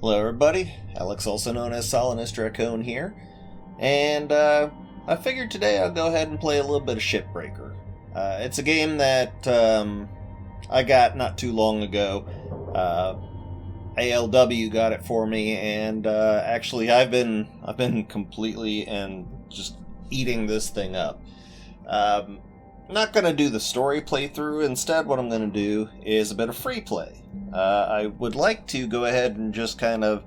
Hello everybody, Alex, also known as Solinist Raccoon here, and I figured today I'll go ahead and play a little bit of Shipbreaker. It's a game that I got not too long ago. ALW got it for me, and actually I've been completely and just eating this thing up. Not going to do the story playthrough. Instead, what I'm going to do is a bit of free play. I would like to go ahead and just kind of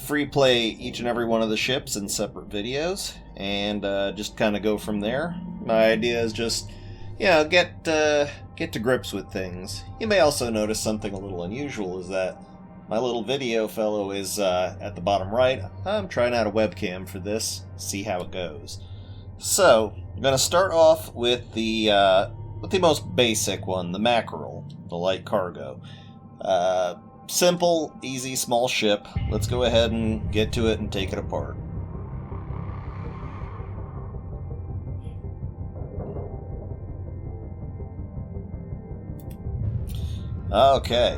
free play each and every one of the ships in separate videos, and just kind of go from there. My idea is just, get to grips with things. You may also notice something a little unusual is that my little video fellow is at the bottom right. I'm trying out a webcam for this, see how it goes. So, I'm going to start off with the most basic one, the Mackerel, the light cargo. Simple, easy, small ship. Let's go ahead and get to it and take it apart. Okay,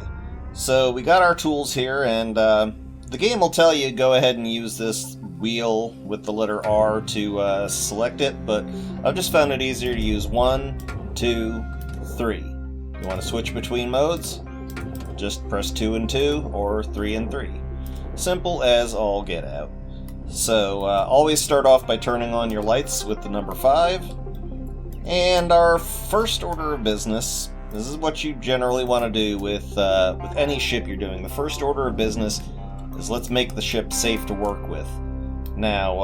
so we got our tools here, and the game will tell you go ahead and use this wheel with the letter R to select it, but I've just found it easier to use 1, 2, 3. You want to switch between modes? Just press 2 and 2 or 3 and 3. Simple as all get out. So always start off by turning on your lights with the number 5. And our first order of business, this is what you generally want to do with any ship you're doing. The first order of business is let's make the ship safe to work with. Now,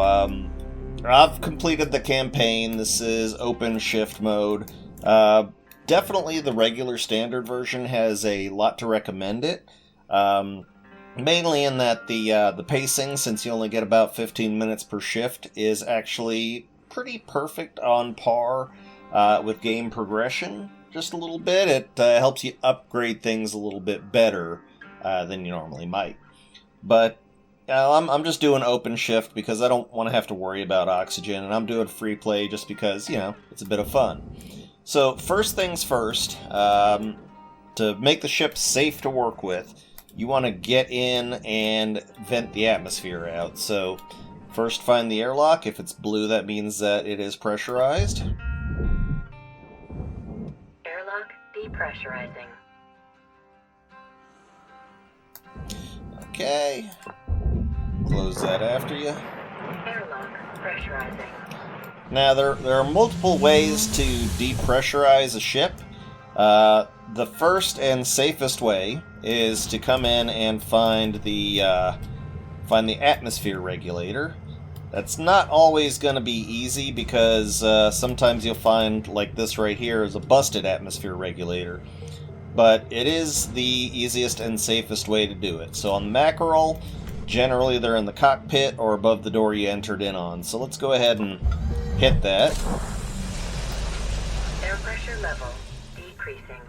I've completed the campaign. This is open shift mode. Definitely the regular standard version has a lot to recommend it. Mainly in that the pacing, since you only get about 15 minutes per shift, is actually pretty perfect, on par with game progression. Just a little bit. It helps you upgrade things a little bit better than you normally might. But I'm just doing open shift because I don't want to have to worry about oxygen, and I'm doing free play just because, it's a bit of fun. So first things first, to make the ship safe to work with, you want to get in and vent the atmosphere out. So first find the airlock. If it's blue, that means that it is pressurized. Airlock depressurizing. Okay. Close that after you. Airlock pressurizing. Now, there are multiple ways to depressurize a ship. The first and safest way is to come in and find the atmosphere regulator. That's not always going to be easy because sometimes you'll find, like this right here, is a busted atmosphere regulator. But it is the easiest and safest way to do it. So on the Mackerel, generally they're in the cockpit or above the door you entered in on. So let's go ahead and hit that. Air pressure level decreasing.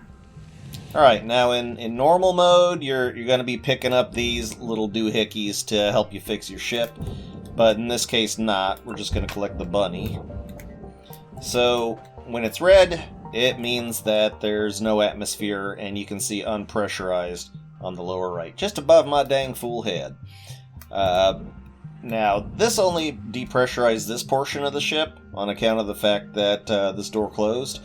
Alright, now in normal mode, you're going to be picking up these little doohickeys to help you fix your ship. But in this case, not. We're just going to collect the bunny. So when it's red, it means that there's no atmosphere, and you can see unpressurized on the lower right, just above my dang fool head. Now, this only depressurized this portion of the ship on account of the fact that this door closed.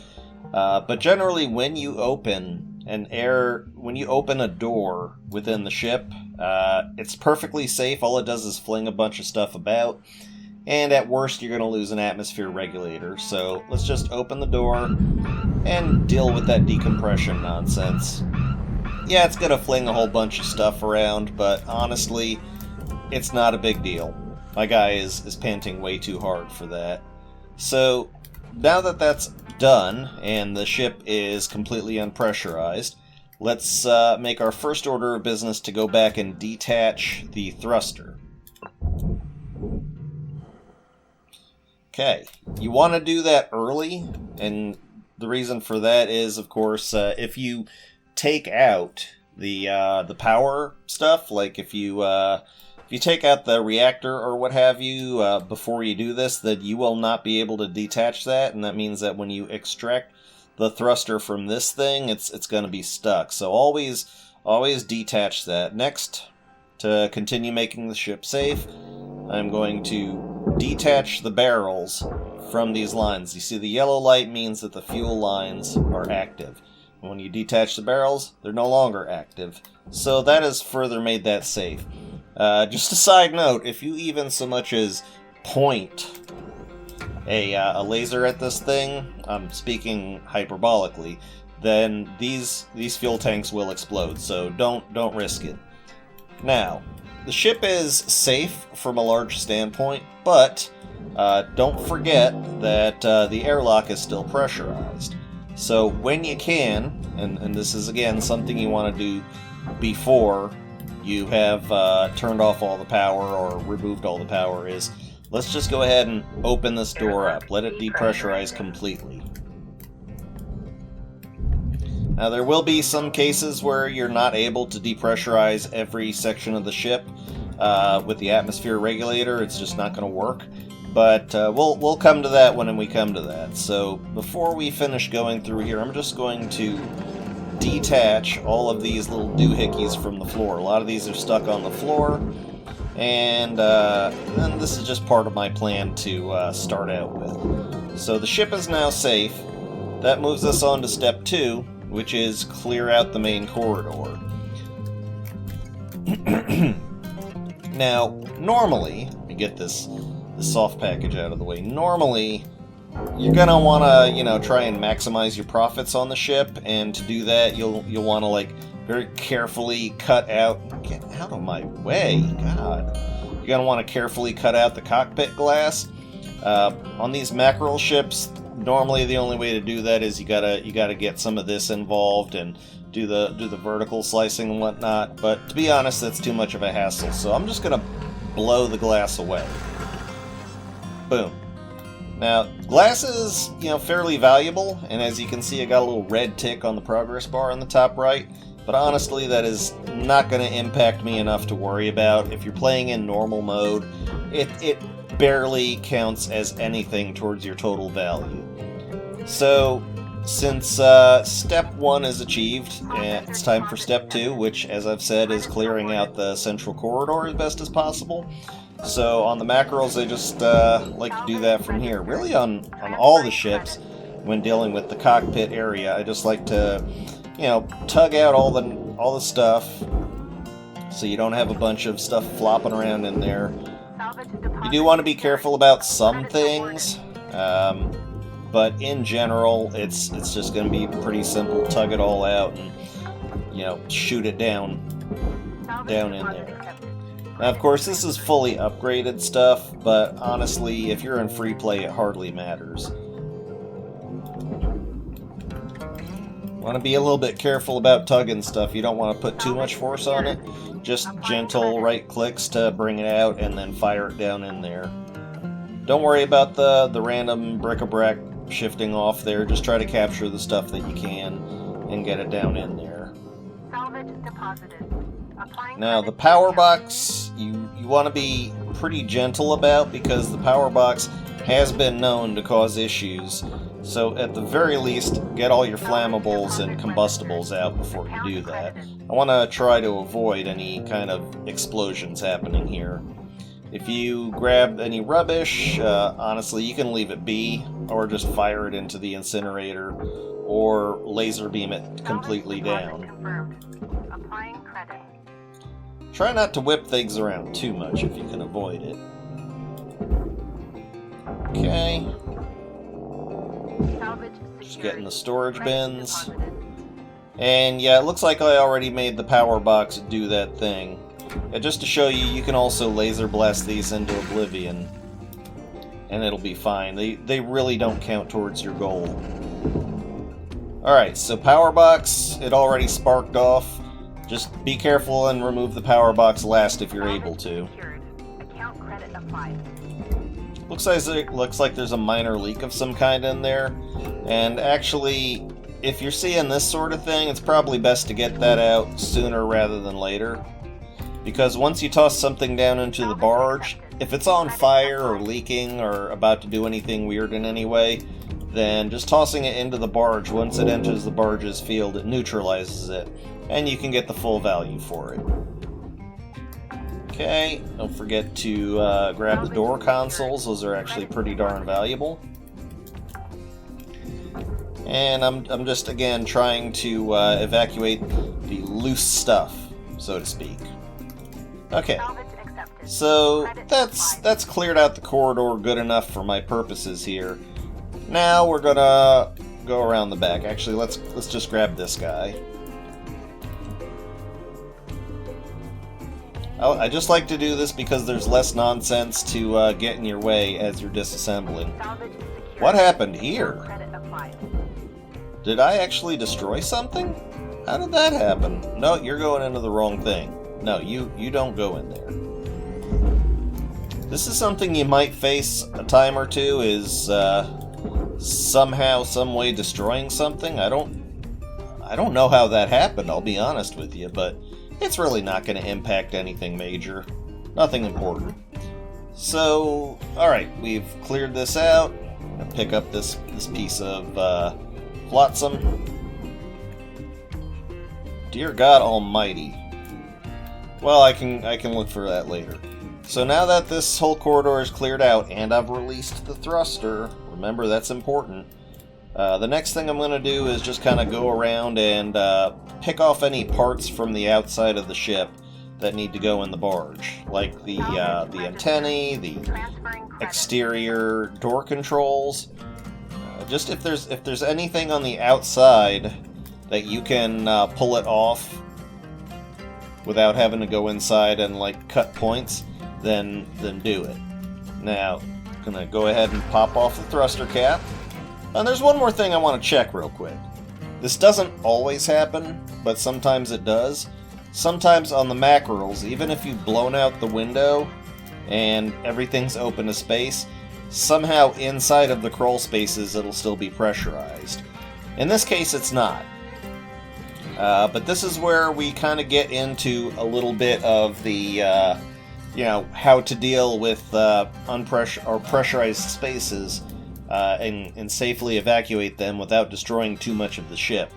But generally, when you open a door within the ship, it's perfectly safe. All it does is fling a bunch of stuff about. And at worst, you're going to lose an atmosphere regulator. So let's just open the door and deal with that decompression nonsense. Yeah, it's going to fling a whole bunch of stuff around, but honestly, it's not a big deal. My guy is panting way too hard for that. So now that that's done and the ship is completely unpressurized, let's make our first order of business to go back and detach the thruster. Okay, you want to do that early, and the reason for that is, of course, if you take out the power stuff, like if you take out the reactor or what have you before you do this, then you will not be able to detach that, and that means that when you extract the thruster from this thing, it's going to be stuck. So always detach that. Next, to continue making the ship safe, I'm going to detach the barrels from these lines. You see, the yellow light means that the fuel lines are active. And when you detach the barrels, they're no longer active. So that has further made that safe. Just a side note, if you even so much as point a laser at this thing, I'm speaking hyperbolically, then these fuel tanks will explode, so don't risk it. Now, the ship is safe from a large standpoint, but don't forget that the airlock is still pressurized. So when you can, and this is again something you want to do before you have turned off all the power or removed all the power, is let's just go ahead and open this door up. Let it depressurize completely. Now, there will be some cases where you're not able to depressurize every section of the ship with the atmosphere regulator. It's just not going to work. But we'll come to that when we come to that. So before we finish going through here, I'm just going to detach all of these little doohickeys from the floor. A lot of these are stuck on the floor. And this is just part of my plan to start out with. So the ship is now safe. That moves us on to step 2, which is clear out the main corridor. Now, normally, let me get this soft package out of the way. Normally, you're gonna want to, try and maximize your profits on the ship, and to do that, you'll want to very carefully cut out. Get out of my way, God! You're gonna want to carefully cut out the cockpit glass. On these Mackerel ships, normally the only way to do that is you gotta get some of this involved and do the vertical slicing and whatnot. But to be honest, that's too much of a hassle. So I'm just gonna blow the glass away. Boom. Now, glass is, fairly valuable, and as you can see, I got a little red tick on the progress bar in the top right, but honestly, that is not going to impact me enough to worry about. If you're playing in normal mode, it barely counts as anything towards your total value. So, since step 1 is achieved, it's time for step 2, which, as I've said, is clearing out the central corridor as best as possible. So on the Mackerels, they just like to do that from here. Really, on all the ships, when dealing with the cockpit area, I just like to, tug out all the stuff, so you don't have a bunch of stuff flopping around in there. You do want to be careful about some things, but in general, it's just going to be pretty simple. Tug it all out and shoot it down in there. Now, of course, this is fully upgraded stuff, but honestly, if you're in free play, it hardly matters. Want to be a little bit careful about tugging stuff. You don't want to put too much force on it. Just gentle right clicks to bring it out and then fire it down in there. Don't worry about the random bric-a-brac shifting off there. Just try to capture the stuff that you can and get it down in there. Salvage deposited. Now, the power box, you want to be pretty gentle about, because the power box has been known to cause issues. So at the very least, get all your flammables and combustibles out before you do that. I want to try to avoid any kind of explosions happening here. If you grab any rubbish, honestly, you can leave it be, or just fire it into the incinerator, or laser beam it completely down. Applying credit. Try not to whip things around too much if you can avoid it. Okay. Just getting the storage bins. And yeah, it looks like I already made the power box do that thing. Just to show you, you can also laser blast these into oblivion, and it'll be fine. They really don't count towards your goal. Alright, so power box, it already sparked off. Just be careful and remove the power box last if you're able to. Looks like there's a minor leak of some kind in there. And actually, if you're seeing this sort of thing, it's probably best to get that out sooner rather than later. Because once you toss something down into the barge, if it's on fire or leaking or about to do anything weird in any way, then just tossing it into the barge, once it enters the barge's field, it neutralizes it, and you can get the full value for it. Okay, don't forget to grab the door consoles. Those are actually pretty darn valuable. And I'm just, again, trying to evacuate the loose stuff, so to speak. Okay, so that's cleared out the corridor good enough for my purposes here. Now we're gonna go around the back. Actually, let's just grab this guy. I just like to do this because there's less nonsense to get in your way as you're disassembling. What happened here? Did I actually destroy something? How did that happen? No, you're going into the wrong thing. No, you don't go in there. This is something you might face a time or two, is somehow, some way destroying something. I don't know how that happened, I'll be honest with you, but it's really not going to impact anything major. Nothing important. So, alright, we've cleared this out. I'm going to pick up this piece of flotsam. Dear God Almighty. Well, I can look for that later. So now that this whole corridor is cleared out and I've released the thruster, remember that's important, the next thing I'm going to do is just kind of go around and pick off any parts from the outside of the ship that need to go in the barge, like the antennae, the exterior door controls. Just if there's anything on the outside that you can pull it off without having to go inside and like cut points, then do it. Now, I'm gonna go ahead and pop off the thruster cap. And there's one more thing I want to check real quick. This doesn't always happen, but sometimes it does. Sometimes on the Mackerels, even if you've blown out the window and everything's open to space, somehow inside of the crawl spaces it'll still be pressurized. In this case, it's not. But this is where we kind of get into a little bit of the, how to deal with pressurized spaces and safely evacuate them without destroying too much of the ship.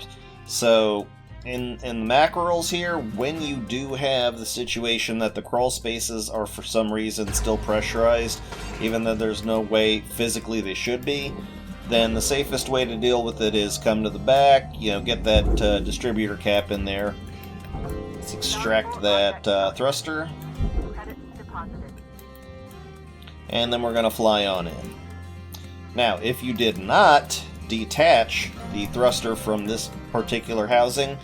So, in the Mackerels here, when you do have the situation that the crawl spaces are for some reason still pressurized, even though there's no way physically they should be, then the safest way to deal with it is come to the back, get that distributor cap in there. Let's extract that thruster. And then we're going to fly on in. Now, if you did not detach the thruster from this particular housing,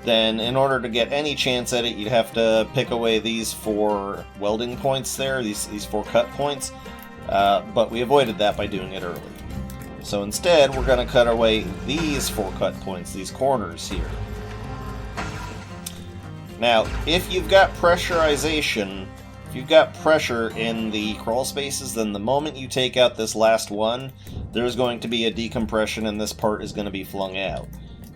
then in order to get any chance at it, you'd have to pick away these 4 welding points there, these 4 cut points, but we avoided that by doing it early. So instead, we're going to cut away these 4 cut points, these corners here. Now, if you've got pressurization, if you've got pressure in the crawl spaces, then the moment you take out this last one, there's going to be a decompression and this part is going to be flung out.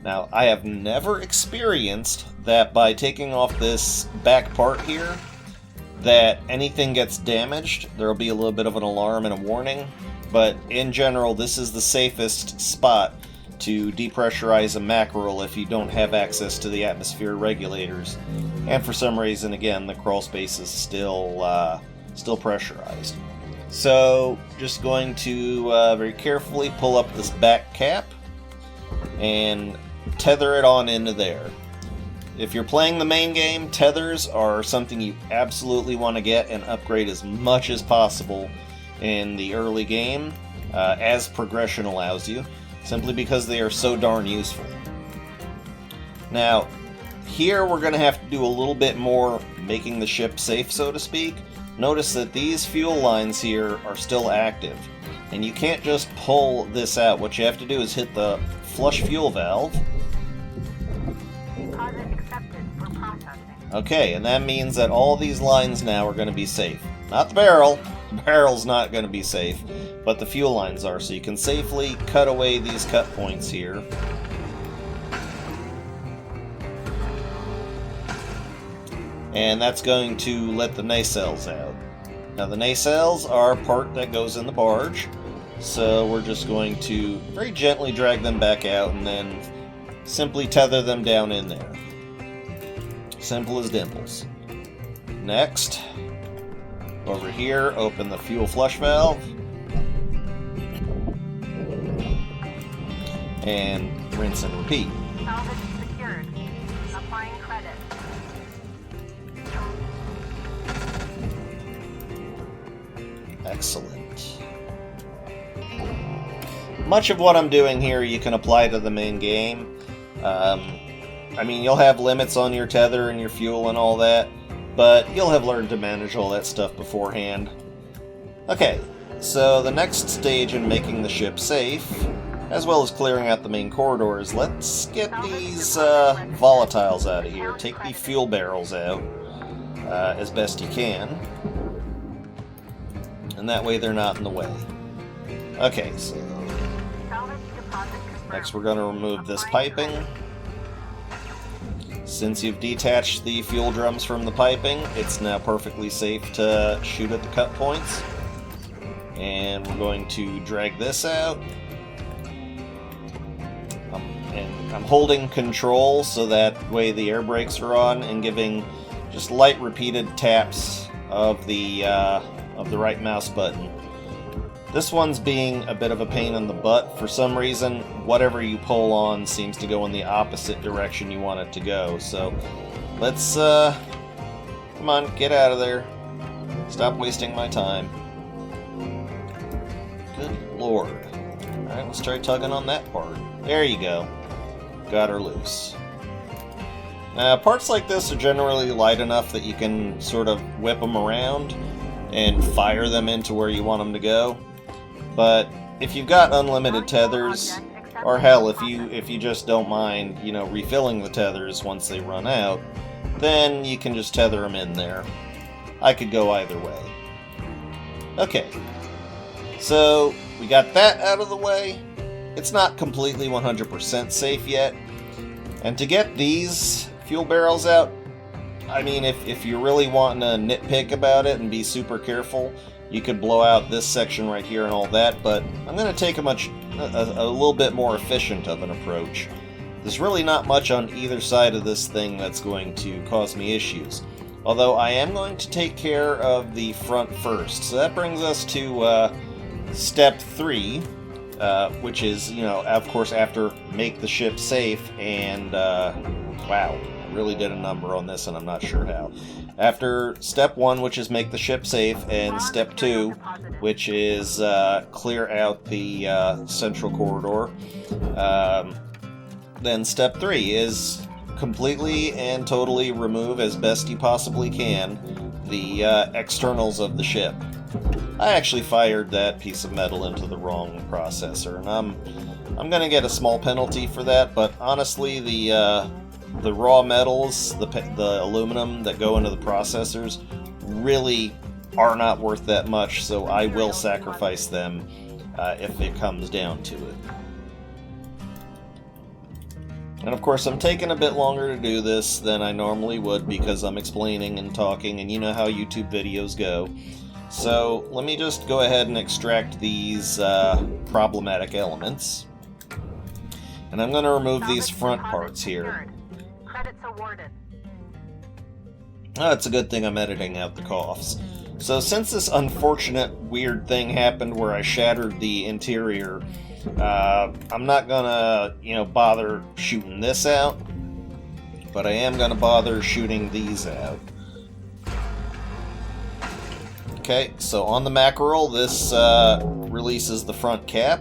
Now, I have never experienced that by taking off this back part here, that anything gets damaged. There will be a little bit of an alarm and a warning, but in general, this is the safest spot to depressurize a Mackerel if you don't have access to the atmosphere regulators. And for some reason, again, the crawl space is still pressurized. So, just going to very carefully pull up this back cap and tether it on into there. If you're playing the main game, tethers are something you absolutely want to get and upgrade as much as possible in the early game, as progression allows you, simply because they are so darn useful. Now, here we're going to have to do a little bit more making the ship safe, so to speak. Notice that these fuel lines here are still active, and you can't just pull this out. What you have to do is hit the flush fuel valve. Okay, and that means that all these lines now are going to be safe. Not the barrel. The barrel's not going to be safe, but the fuel lines are, so you can safely cut away these cut points here. And that's going to let the nacelles out. Now the nacelles are a part that goes in the barge, so we're just going to very gently drag them back out and then simply tether them down in there. Simple as dimples. Next, Over here, open the fuel flush valve. And rinse and repeat. Salvage secured. Applying credit. Excellent. Much of what I'm doing here you can apply to the main game. I mean, you'll have limits on your tether and your fuel and all that, but you'll have learned to manage all that stuff beforehand. Okay, so the next stage in making the ship safe, as well as clearing out the main corridors, let's get these volatiles out of here. Take the fuel barrels out as best you can, and that way they're not in the way. Okay, so next we're going to remove this piping. Since you've detached the fuel drums from the piping, it's now perfectly safe to shoot at the cut points. And we're going to drag this out. And I'm holding control so that way the air brakes are on and giving just light repeated taps of the right mouse button. This one's being a bit of a pain in the butt. For some reason, whatever you pull on seems to go in the opposite direction you want it to go. So let's, come on, get out of there. Stop wasting my time. Good lord. Alright, let's try tugging on that part. There you go. Got her loose. Now, parts like this are generally light enough that you can sort of whip them around and fire them into where you want them to go. But if you've got unlimited tethers, or hell, if you just don't mind, you know, refilling the tethers once they run out, then you can just tether them in there. I could go either way. Okay, so we got that out of the way. It's not completely 100% safe yet. And to get these fuel barrels out, I mean, if you're really wanting to nitpick about it and be super careful, you could blow out this section right here and all that, but I'm going to take a little bit more efficient of an approach. There's really not much on either side of this thing that's going to cause me issues. Although I am going to take care of the front first. So that brings us to step 3, which is, you know, of course after make the ship safe and, wow, I really did a number on this and I'm not sure how. After step 1, which is make the ship safe, and step 2, which is clear out the central corridor, then step 3 is completely and totally remove as best you possibly can the externals of the ship. I actually fired that piece of metal into the wrong processor, and I'm going to get a small penalty for that, but honestly, the raw metals, the aluminum that go into the processors, really are not worth that much, so I will sacrifice them if it comes down to it. And of course, I'm taking a bit longer to do this than I normally would because I'm explaining and talking, and you know how YouTube videos go. So let me just go ahead and extract these problematic elements. And I'm going to remove these front parts here. Credits awarded. Oh, it's a good thing I'm editing out the coughs. So since this unfortunate weird thing happened where I shattered the interior, I'm not gonna, you know, bother shooting this out, but I am gonna bother shooting these out. Okay, so on the Mackerel, this releases the front cap,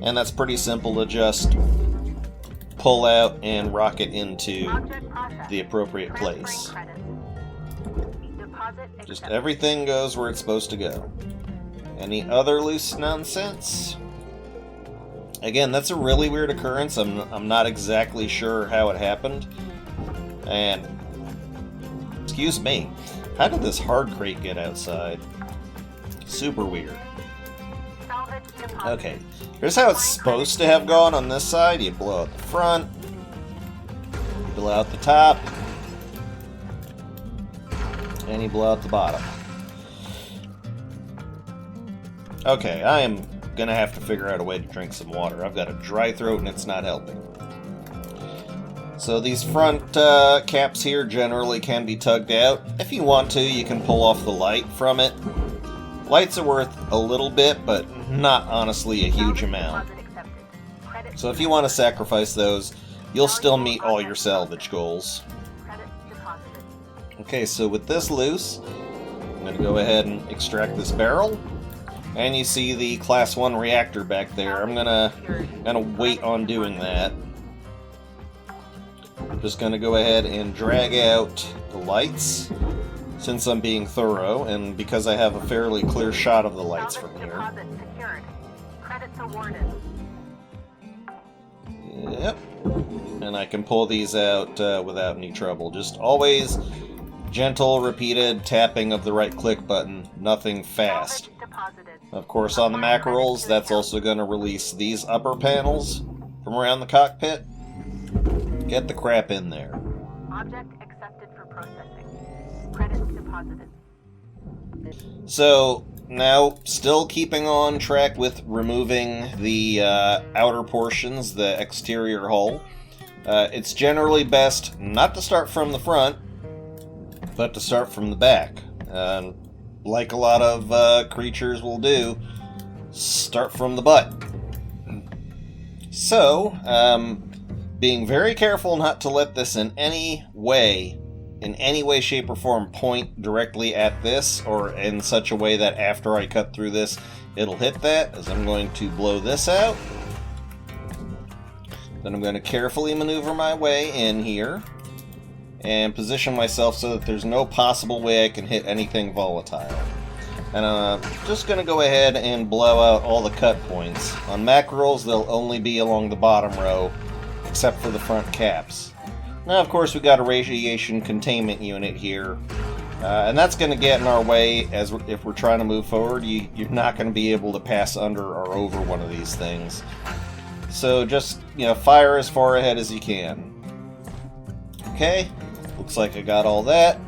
and that's pretty simple to just pull out and rocket into the appropriate place. Just everything goes where it's supposed to go. Any other loose nonsense? Again, that's a really weird occurrence. I'm not exactly sure how it happened. And excuse me, how did this hard crate get outside? Super weird. Okay, here's how it's supposed to have gone on this side. You blow out the front, you blow out the top, and you blow out the bottom. Okay, I am gonna have to figure out a way to drink some water. I've got a dry throat and it's not helping. So these front caps here generally can be tugged out. If you want to, you can pull off the light from it. Lights are worth a little bit, but not honestly a huge amount. So if you want to sacrifice those, you'll still meet all your salvage goals. Okay, so with this loose, I'm going to go ahead and extract this barrel. And you see the Class 1 reactor back there. I'm gonna wait on doing that. Just gonna go ahead and drag out the lights, since I'm being thorough, and because I have a fairly clear shot of the lights from here. Yep. And I can pull these out without any trouble. Just always gentle, repeated tapping of the right click button. Nothing fast. Of course, on the Mackerels, that's also going to release these upper panels from around the cockpit. Get the crap in there. Object accepted for processing. Credits deposited. So, now, still keeping on track with removing the outer portions, the exterior hull. It's generally best not to start from the front, but to start from the back. Like a lot of creatures will do, start from the butt. So, being very careful not to let this in any way, shape, or form, point directly at this, or in such a way that after I cut through this, it'll hit that, as I'm going to blow this out. Then I'm going to carefully maneuver my way in here, and position myself so that there's no possible way I can hit anything volatile. And I'm just going to go ahead and blow out all the cut points. On Mackerels, they'll only be along the bottom row, except for the front caps. Now, of course, we've got a radiation containment unit here, and that's going to get in our way if we're trying to move forward. You're not going to be able to pass under or over one of these things. So just, fire as far ahead as you can. Okay. Looks like I got all that.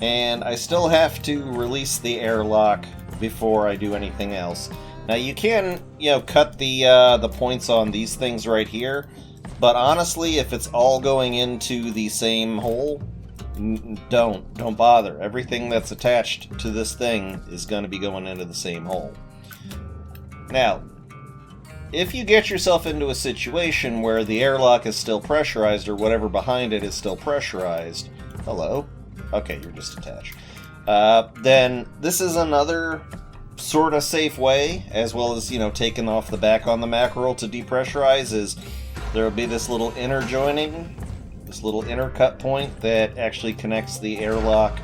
And I still have to release the airlock before I do anything else. Now you can, cut the points on these things right here, but honestly, if it's all going into the same hole, don't bother. Everything that's attached to this thing is going to be going into the same hole. Now, if you get yourself into a situation where the airlock is still pressurized, or whatever behind it is still pressurized, hello? Okay, you're just attached. Then this is another sort of safe way, as well as, taking off the back on the Mackerel to depressurize, is there will be this little inner joining, this little inner cut point that actually connects the airlock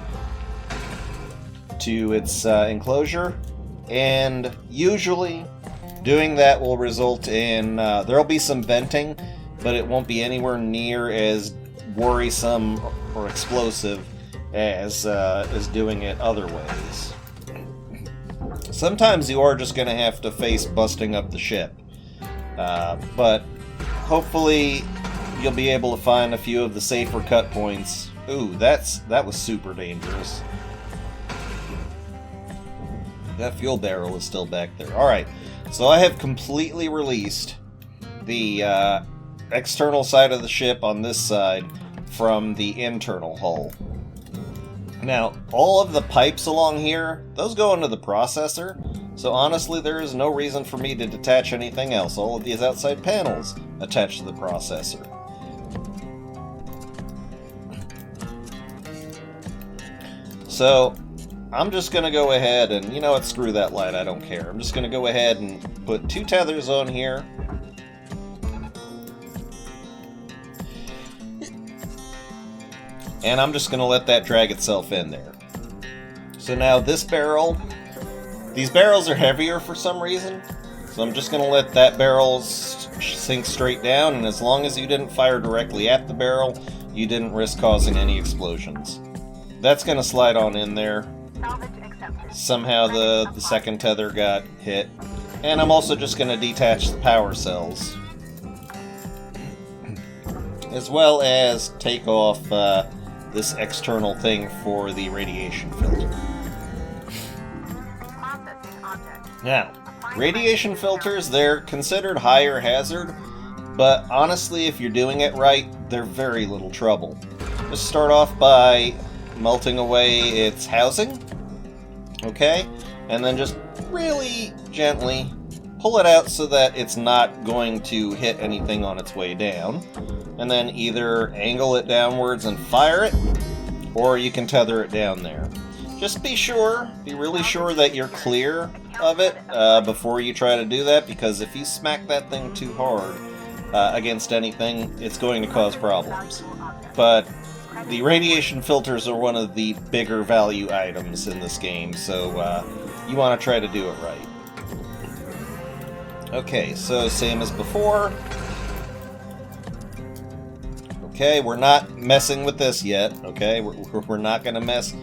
to its enclosure, and usually doing that will result in, there'll be some venting, but it won't be anywhere near as worrisome or explosive as doing it other ways. Sometimes you are just going to have to face busting up the ship, but hopefully you'll be able to find a few of the safer cut points. Ooh, that was super dangerous. That fuel barrel is still back there. Alright. So I have completely released the external side of the ship on this side from the internal hull. Now, all of the pipes along here, those go into the processor, so honestly there is no reason for me to detach anything else. All of these outside panels attach to the processor. So, I'm just going to go ahead and, you know what, screw that light, I don't care. I'm just going to go ahead and put 2 tethers on here. And I'm just going to let that drag itself in there. So now this barrel, these barrels are heavier for some reason. So I'm just going to let that barrel sink straight down, and as long as you didn't fire directly at the barrel, you didn't risk causing any explosions. That's going to slide on in there. Somehow the second tether got hit. And I'm also just going to detach the power cells, as well as take off this external thing for the radiation filter. Now, radiation filters, they're considered higher hazard, But honestly, if you're doing it right, they're very little trouble. Just start off by melting away its housing, okay? And then just really gently pull it out so that it's not going to hit anything on its way down. And then either angle it downwards and fire it, or you can tether it down there. Just be really sure that you're clear of it before you try to do that, because if you smack that thing too hard against anything, it's going to cause problems. But the radiation filters are one of the bigger value items in this game, so you want to try to do it right. Okay, so same as before. Okay, we're not messing with this yet. Okay, we're not going to mess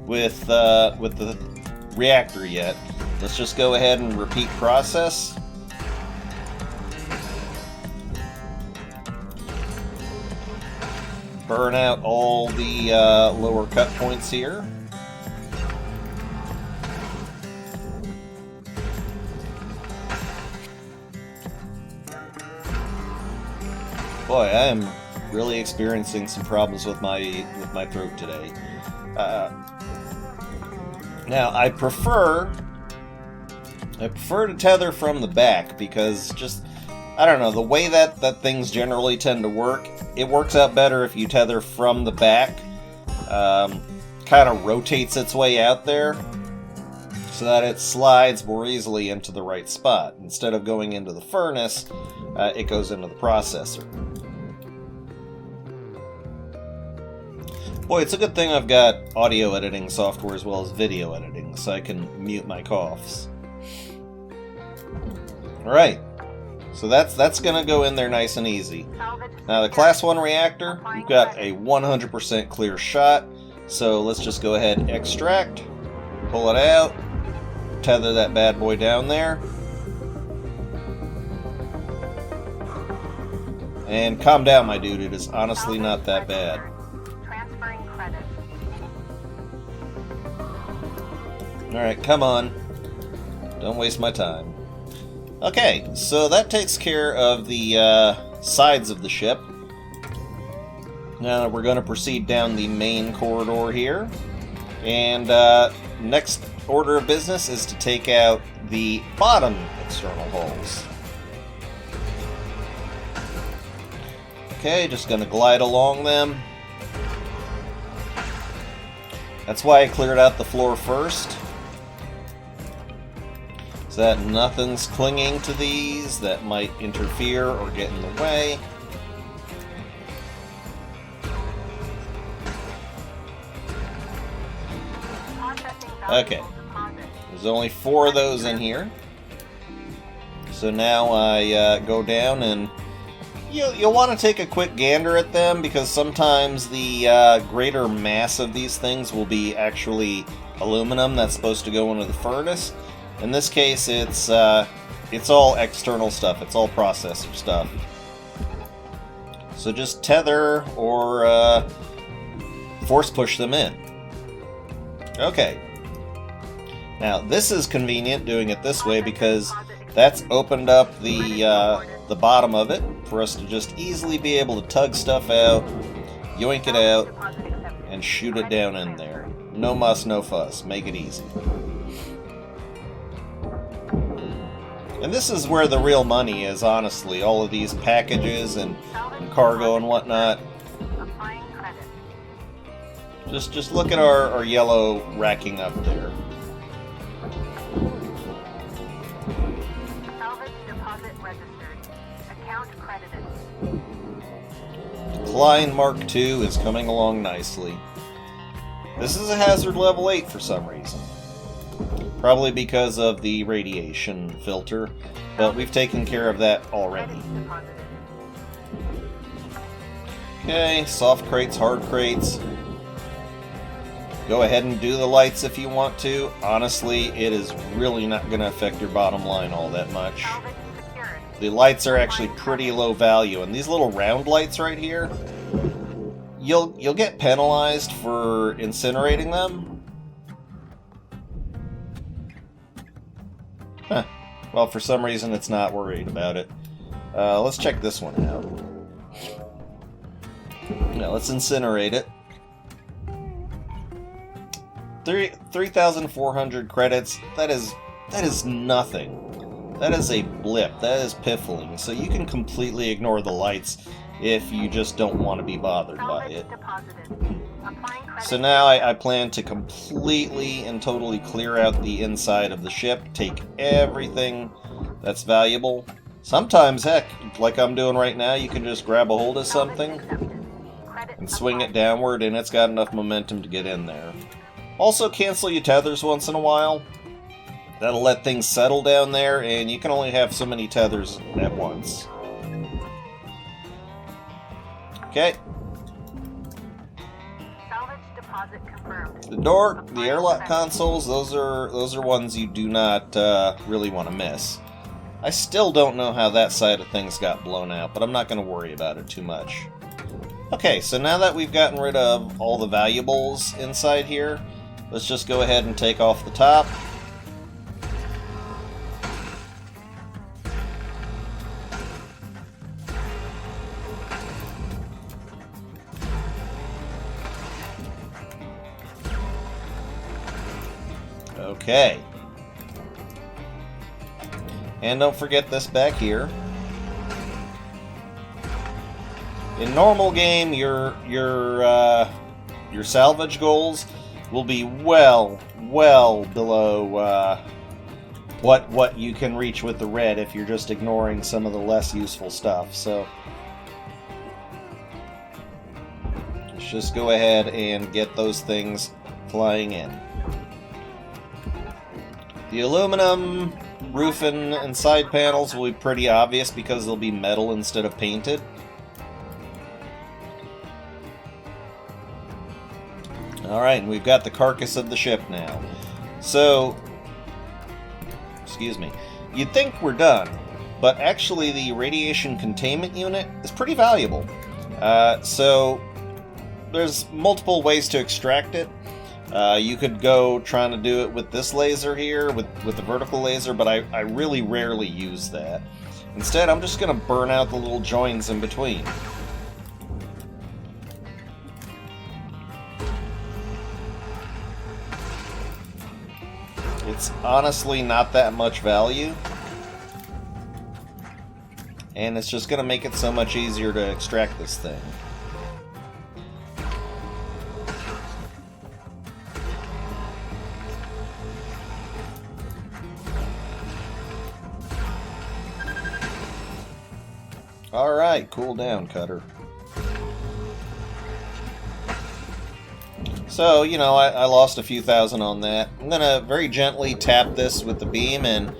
with the reactor yet. Let's just go ahead and repeat process. Burn out all the lower cut points here. Boy, I am really experiencing some problems with my throat today. Now, I prefer to tether from the back because just, I don't know, the way that things generally tend to work, it works out better if you tether from the back. Kind of rotates its way out there so that it slides more easily into the right spot. Instead of going into the furnace, it goes into the processor. Boy, it's a good thing I've got audio editing software as well as video editing, so I can mute my coughs. Alright, so that's going to go in there nice and easy. Now the Class 1 reactor, you've got a 100% clear shot, so let's just go ahead and extract, pull it out, tether that bad boy down there, and calm down, my dude, it is honestly not that bad. Alright, come on. Don't waste my time. Okay, so that takes care of the sides of the ship. Now we're going to proceed down the main corridor here. And next order of business is to take out the bottom external hulls. Okay, just going to glide along them. That's why I cleared out the floor first. So that nothing's clinging to these that might interfere or get in the way. Okay, there's only 4 of those in here. So now I go down and you'll want to take a quick gander at them because sometimes the greater mass of these things will be actually aluminum that's supposed to go into the furnace. In this case, it's all external stuff. It's all processor stuff. So just tether or force push them in. Okay. Now this is convenient doing it this way because that's opened up the bottom of it for us to just easily be able to tug stuff out, yoink it out, and shoot it down in there. No muss, no fuss. Make it easy. And this is where the real money is, honestly. All of these packages and cargo and whatnot. Just look at our yellow racking up there. Salvage deposit registered. Account credited. Klein Mark II is coming along nicely. This is a hazard level 8 for some reason. Probably because of the radiation filter, but we've taken care of that already. Okay, soft crates, hard crates. Go ahead and do the lights if you want to. Honestly, it is really not going to affect your bottom line all that much. The lights are actually pretty low value, and these little round lights right here, you'll get penalized for incinerating them. Huh. Well, for some reason it's not worried about it. Let's check this one out. Now, let's incinerate it. 3,400 credits. That is nothing. That is a blip. That is piffling. So you can completely ignore the lights if you just don't want to be bothered by it. So now I plan to completely and totally clear out the inside of the ship, take everything that's valuable. Sometimes, heck, like I'm doing right now, you can just grab a hold of something and swing it downward, and it's got enough momentum to get in there. Also, cancel your tethers once in a while. That'll let things settle down there, and you can only have so many tethers at once. Okay. Salvage deposit confirmed. The door, the airlock consoles, those are ones you do not really want to miss. I still don't know how that side of things got blown out, but I'm not going to worry about it too much. Okay, so now that we've gotten rid of all the valuables inside here, let's just go ahead and take off the top. Okay. And don't forget this back here. In normal game, your salvage goals will be well below what you can reach with the red if you're just ignoring some of the less useful stuff. So let's just go ahead and get those things flying in. The aluminum roofing and side panels will be pretty obvious because they'll be metal instead of painted. Alright, and we've got the carcass of the ship now. So, excuse me, you'd think we're done, but actually the radiation containment unit is pretty valuable. So, there's multiple ways to extract it. You could go trying to do it with this laser here, with the vertical laser, but I really rarely use that. Instead, I'm just going to burn out the little joins in between. It's honestly not that much value, and it's just going to make it so much easier to extract this thing. Alright, cool down, Cutter. So, you know, I lost a few thousand on that. I'm going to very gently tap this with the beam, and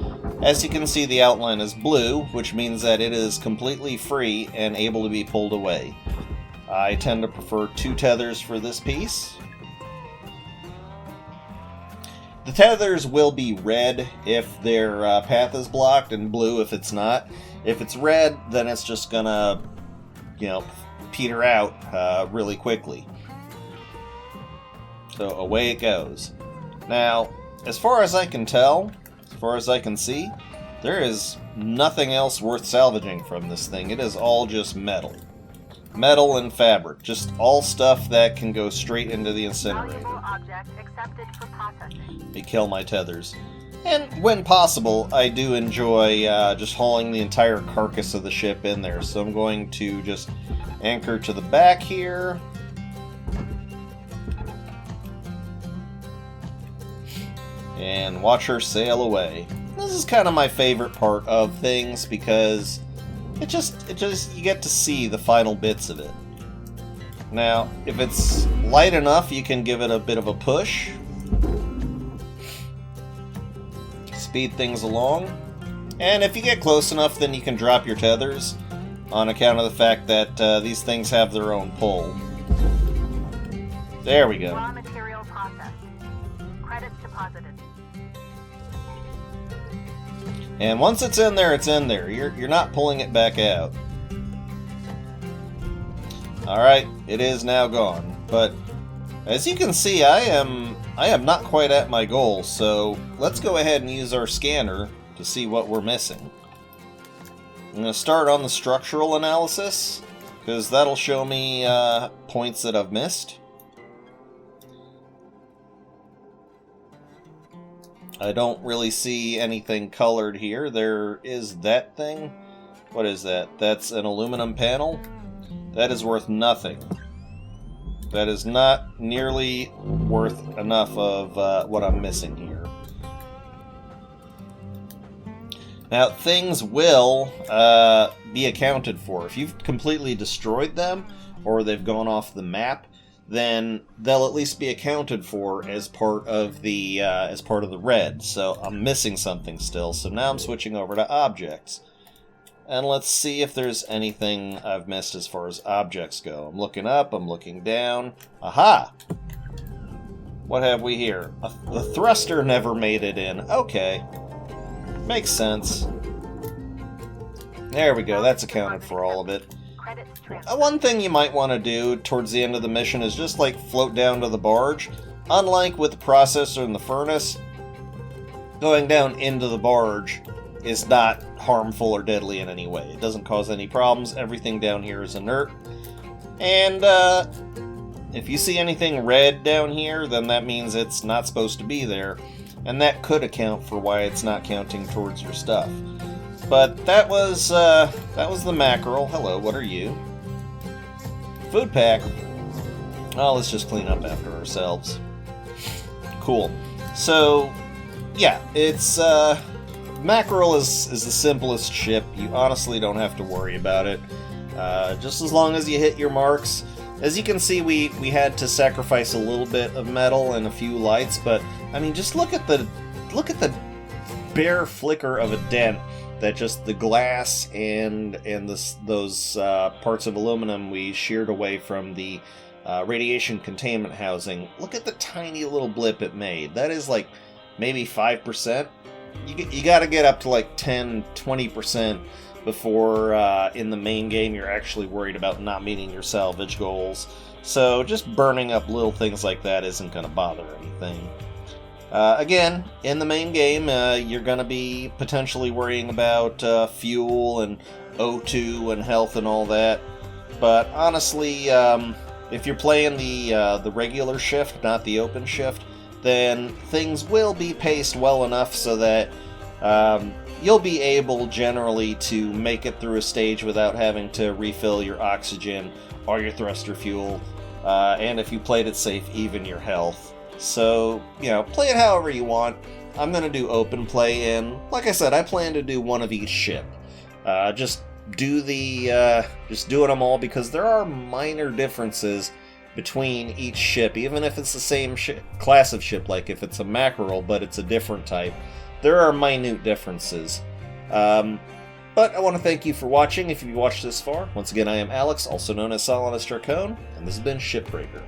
as you can see, the outline is blue, which means that it is completely free and able to be pulled away. I tend to prefer 2 tethers for this piece. The tethers will be red if their path is blocked, and blue if it's not. If it's red, then it's just gonna, you know, peter out really quickly. So away it goes. Now, as far as I can tell, as far as I can see, there is nothing else worth salvaging from this thing. It is all just metal. Metal and fabric. Just all stuff that can go straight into the incinerator. Valuable object accepted for processing. Let me kill my tethers. And when possible, I do enjoy just hauling the entire carcass of the ship in there. So I'm going to just anchor to the back here. And watch her sail away. This is kind of my favorite part of things because it just you get to see the final bits of it. Now, if it's light enough, you can give it a bit of a push. Speed things along. And if you get close enough, then you can drop your tethers on account of the fact that these things have their own pull. There we go. Raw material processed. Credits deposited. And once it's in there, it's in there. You're not pulling it back out. Alright, it is now gone. But as you can see, I am not quite at my goal, so let's go ahead and use our scanner to see what we're missing. I'm going to start on the structural analysis, because that'll show me points that I've missed. I don't really see anything colored here. There is that thing. What is that? That's an aluminum panel. That is worth nothing. That is not nearly worth enough of what I'm missing here. Now, things will be accounted for. If you've completely destroyed them, or they've gone off the map, then they'll at least be accounted for as part of the red. So I'm missing something still. So now I'm switching over to objects, and let's see if there's anything I've missed as far as objects go. I'm looking up. I'm looking down. Aha! What have we here? The thruster never made it in. Okay. Makes sense. There we go, that's accounted for all of it. One thing you might want to do towards the end of the mission is just like float down to the barge. Unlike with the processor and the furnace, going down into the barge is not harmful or deadly in any way. It doesn't cause any problems. Everything down here is inert. And if you see anything red down here, then that means it's not supposed to be there. And that could account for why it's not counting towards your stuff. But that was the Mackerel. Hello, what are you? Food pack. Oh, let's just clean up after ourselves. Cool. So, yeah, it's Mackerel is the simplest ship. You honestly don't have to worry about it. Just as long as you hit your marks. As you can see, we had to sacrifice a little bit of metal and a few lights, but I mean, just look at the bare flicker of a dent that just the glass and those parts of aluminum we sheared away from the radiation containment housing. Look at the tiny little blip it made. That is like maybe 5%. You got to get up to like 10-20%. Before in the main game you're actually worried about not meeting your salvage goals. So just burning up little things like that isn't going to bother anything. Again, in the main game you're going to be potentially worrying about fuel and O2 and health and all that. But honestly, if you're playing the regular shift, not the open shift, then things will be paced well enough so that you'll be able generally to make it through a stage without having to refill your oxygen or your thruster fuel, and if you played it safe, even your health. So, you know, play it however you want. I'm going to do open play, and like I said, I plan to do one of each ship. Just doing them all, because there are minor differences between each ship, even if it's the same class of ship, like if it's a Mackerel, but it's a different type. There are minute differences. But I want to thank you for watching if you watched this far. Once again, I am Alex, also known as Solanus Dracone, and this has been Shipbreaker.